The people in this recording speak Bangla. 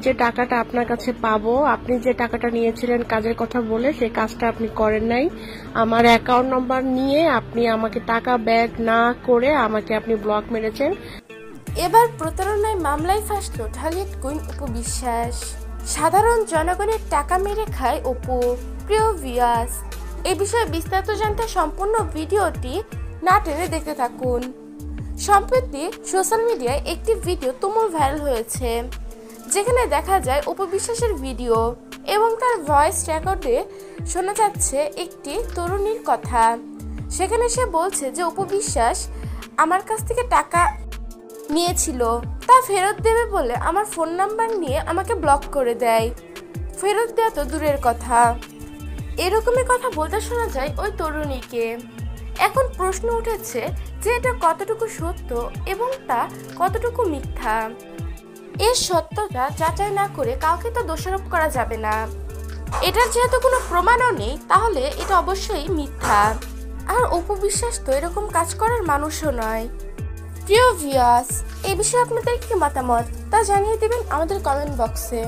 যে টাকাটা আপনার কাছে পাবো, আপনি যে টাকাটা নিয়েছিলেন কাজের কথা বলে, সেই কাজটা আপনি করেন নাই। আমার অ্যাকাউন্ট নাম্বার নিয়ে আপনি আমাকে টাকা ব্যাক না করে আমাকে আপনি ব্লক মেরেছেন। এবার প্রতারণায় মামলায় ফাঁসল ঢালিউড কুইন অপু বিশ্বাস। সাধারণ জনগণের টাকা মেরে খায় অপু। প্রিয় ভিউয়ার্স, এই বিষয়ে বিস্তারিত জানতে সম্পূর্ণ ভিডিওটি না টেনে দেখতে থাকুন। সম্প্রতি সোশ্যাল মিডিয়ায় একটি ভিডিও তুমুল ভাইরাল হয়েছে, যেখানে দেখা যায় অপু বিশ্বাসের ভিডিও এবং তার ভয়েস রেকর্ডে শোনা যাচ্ছে একটি তরুণীর কথা। সেখানে সে বলছে যে অপু বিশ্বাস আমার কাছ থেকে টাকা নিয়েছিল, তা ফেরত দেবে বলে আমার ফোন নাম্বার নিয়ে আমাকে ব্লক করে দেয়। ফেরত দেওয়া তো দূরের কথা, এরকমই কথা বলতে শোনা যায় ওই তরুণীকে। এখন প্রশ্ন উঠেছে যে এটা কতটুকু সত্য এবং তা কতটুকু মিথ্যা। এর সত্যতা যাচাই না করে কাউকে তো দোষারোপ করা যাবে না। এটার যেহেতু কোনো প্রমাণও নেই, তাহলে এটা অবশ্যই মিথ্যা। আর অপু বিশ্বাস তো এরকম কাজ করার মানুষও নয়। প্রিয় ভিউয়ার্স, এই বিষয়ে আপনাদের কি মতামত তা জানিয়ে দিবেন আমাদের কমেন্ট বক্সে।